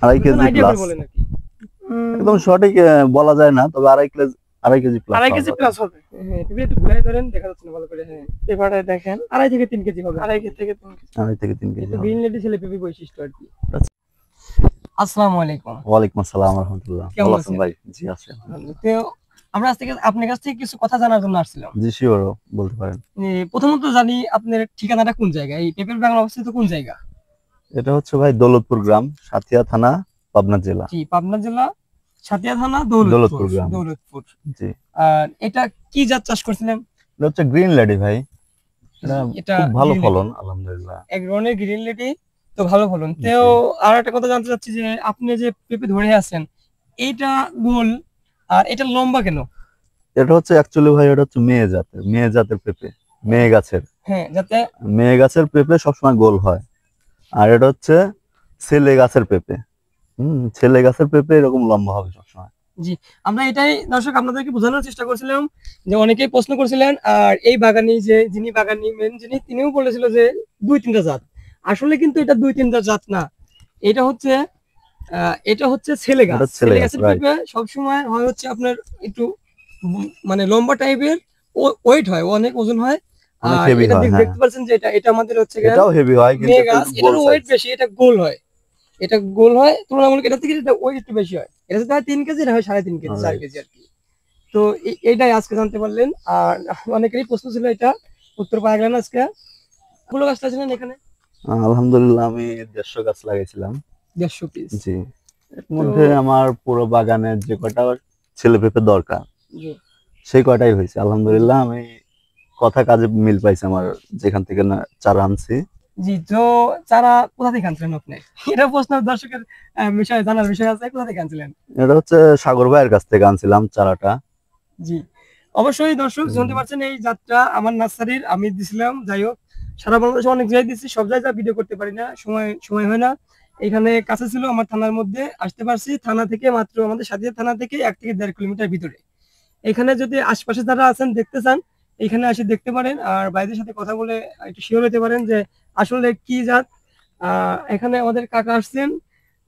2.5 KG idea plus. করে বলেন আর কি। একদম সঠিক বলা যায় না, তবে 2.5 কেজি প্লাস। 2.5 কেজি প্লাস হবে। হ্যাঁ, টিভি একটু ঘুরাই ধরেন, দেখা যাচ্ছে না ভালো করে। হ্যাঁ, পেপারে দেখেন 2.5 থেকে 3 কেজি হবে। 2.5 থেকে 3 কেজি। 2.5 থেকে 3 কেজি একটু হবে। গ্রিন লেডি ছেলে পেঁপে বৈশিষ্ট্য আর কি। আচ্ছা। আসসালামু আলাইকুম। ওয়ালাইকুম আসসালাম রাহমাতুল্লাহ। কেমন ভালো আছেন আছেন? ভাই? জি আছি। তো আমরা আজ থেকে আপনার কাছ থেকে কিছু কথা জানার জন্য আসছিলাম। জি শিওর, বলতে পারেন। প্রথমত জানি আপনার ঠিকানাটা কোন জায়গায়? এই পেঁপের বাগান অবস্থিত কোন জায়গা? এটা হচ্ছে ভাই দৌলতপুর গ্রাম, সাথিয়া থানা, পাবনা জেলা। জি, পাবনা জেলা, সাতিয়া থানা, দৌলতপুর। দৌলতপুর গ্রাম। দৌলতপুর। জি। আর এটা কি জাত চাষ করছিলেন? এটা হচ্ছে গ্রিন লেডি ভাই। এটা এটা খুব ভালো গ্রিন লেডি, ফলন আলহামদুলিল্লাহ। এক ধরনের গ্রিন লেডি, তো ভালো ফলন। তো জি। আর একটা কথা জানতে চাচ্ছি যে আপনি যে পেঁপে ধরে আছেন, এইটা গোল আর এটা লম্বা কেন? এটা হচ্ছে অ্যাকচুয়ালি ভাই, এটা হচ্ছে মেয়ে জাতের পেঁপে, মেয়ে গাছের। হ্যাঁ, যাতে মেয়ে গাছের পেঁপে সবসময় গোল হয়। আর এটা হচ্ছে ছেলে গাছের পেঁপে। ছেলে গাছের পেঁপে এরকম লম্বা হবে সবসময়। জি, আমরা এটাই দর্শক আপনাদেরকে বোঝানোর চেষ্টা করছিলাম যে অনেকেই প্রশ্ন করছিলেন। আর এই বাগানি যে যিনি বাগানি মেন যিনি, তিনিও বলেছিল যে 2-3টা জাত। আসলে কিন্তু এটা 2-3টা জাত না। এটা হচ্ছে এটা হচ্ছে ছেলে গাছ। এটা ছেলে ছেলে গাছ, গাছের রাইট। পেঁপে সবসময় হয় হচ্ছে আপনার একটু মানে লম্বা টাইপের, ওয়েট হয়, অনেক ওজন হয়। অনেক আর হেভি এটা হয়, হ্যাঁ। দেখতে পাচ্ছেন যে এটা আমাদের হচ্ছে গিয়ে এটাও হেভি হয় কিন্তু মেয়ে এটা গাছ, একটু গোল এটারও ওয়েট সাইজ। বেশি, এটা গোল হয়। এটা গোল হয় তুলনামূলক এটা থেকে, এটা ওয়েট একটু বেশি হয়। এটা যদি হয় 3 কেজি, এটা হয় 3.5 কেজি, 4 রাইট। কেজি আর কি। তো এইটাই আজকে জানতে পারলেন। আর অনেকেরই প্রশ্ন ছিল, এটা উত্তর পাওয়া গেল না আজকে। ফুল গাছ ছিলেন এখানে আলহামদুলিল্লাহ আমি 150 গাছ লাগাইছিলাম। 150 পিস। জি। এর তো মধ্যে আমার পুরো বাগানের যে কয়টা ছেলে পেঁপে দরকার জি সেই কয়টাই হয়েছে জি আলহামদুলিল্লাহ। আমি কথা কাজে মিল পাইছি আমার, যেখান থেকে না চারা আনছি। জি। তো চারা কোথা থেকে আনছিলেন আপনি? এটা প্রশ্ন দর্শকের বিষয় জানার বিষয় আছে, কোথা থেকে আনছিলেন? এটা হচ্ছে সাগর ভাইয়ের কাছ থেকে আনছিলাম চারাটা। জি, অবশ্যই দর্শক হুম। শুনতে পাচ্ছেন, এই যাত্রা আমার নার্সারির আমি দিছিলাম। যাই হোক, সারা বাংলাদেশে অনেক জায়গায় দিচ্ছি, সব জায়গায় ভিডিও করতে পারি না, সময় সময় হয় না। এখানে কাছে ছিল, আমার থানার মধ্যে আসতে পারছি। থানা থেকে মাত্র, আমাদের সাথিয়া থানা থেকে 1 থেকে 1.5 কিলোমিটার ভিতরে। এখানে যদি আশপাশে যারা আছেন দেখতে চান, এখানে এসে দেখতে পারেন। আর ভাইদের সাথে কথা বলে একটু শিওর হতে পারেন যে আসলে কি জাত। এখানে আমাদের কাকা আসছেন।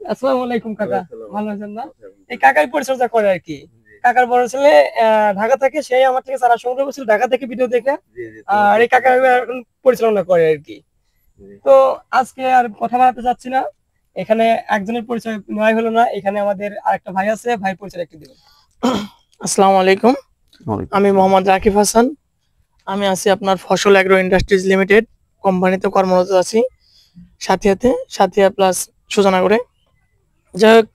আসসালামু আলাইকুম কাকা, ভালো আছেন না? এই কাকাই পরিচর্যা করে আর কি। কাকার বড় ছেলে ঢাকা থেকে, সেই আমার থেকে চারা সংগ্রহ করছিল ঢাকা থেকে ভিডিও দেখে। আর এই কাকা এখন পরিচালনা করে আর কি। তো আজকে আর কথা বাড়াতে চাচ্ছি না, এখানে একজনের পরিচয় নেওয়াই হলো না। এখানে আমাদের আরেকটা ভাই আছে, ভাই পরিচয় একটু দিবেন। আসসালামু আলাইকুম, আমি মোহাম্মদ রাকিব হাসান। আমি আছি আপনার ফসল অ্যাগ্রো ইন্ডাস্ট্রিজ লিমিটেড কোম্পানিতে কর্মরত আছি, সাথিয়াতে, সাথিয়া প্লাস সুজানাগরে। যাই হোক,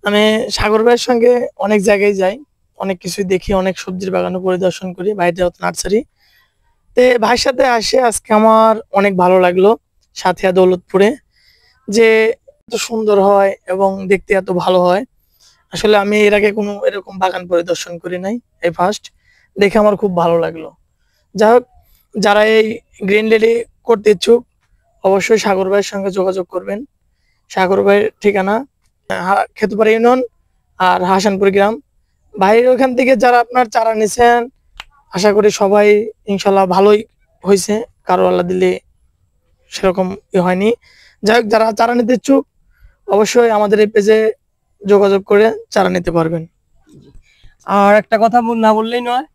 আমি সাগর ভাইয়ের সঙ্গে অনেক জায়গায় যাই, অনেক কিছুই দেখি, অনেক সবজির বাগানও পরিদর্শন করি, বাইরে নার্সারি। তে ভাইয়ের সাথে আসে আজকে আমার অনেক ভালো লাগলো। সাথিয়া দৌলতপুরে যে এত সুন্দর হয় এবং দেখতে এত ভালো হয়, আসলে আমি এর আগে কোনো এরকম বাগান পরিদর্শন করি নাই, এই ফার্স্ট। দেখে আমার খুব ভালো লাগলো। যাই হোক, যারা এই গ্রিন লেডি করতে ইচ্ছুক অবশ্যই সাগর ভাইয়ের সঙ্গে যোগাযোগ করবেন। সাগর ভাইয়ের ঠিকানা খেতুপাড়া ইউনিয়ন আর হাসানপুর গ্রাম। ভাইয়ের ওখান থেকে যারা আপনার চারা নিছেন, আশা করি সবাই ইনশাল্লাহ ভালোই হয়েছে, কারো আল্লাহ দিলে সেরকম হয়নি। যাই হোক, যারা চারা নিতে ইচ্ছুক অবশ্যই আমাদের এই পেজে যোগাযোগ করে চারা নিতে পারবেন। আর একটা কথা না বললেই নয়,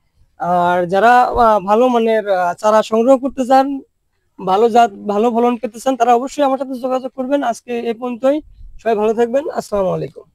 আর যারা ভালো মানের চারা সংগ্রহ করতে চান, ভালো জাত, ভালো ফলন পেতে চান, তারা অবশ্যই আমার সাথে যোগাযোগ করবেন। আজকে এই পর্যন্তই, সবাই ভালো থাকবেন। আসসালামু আলাইকুম।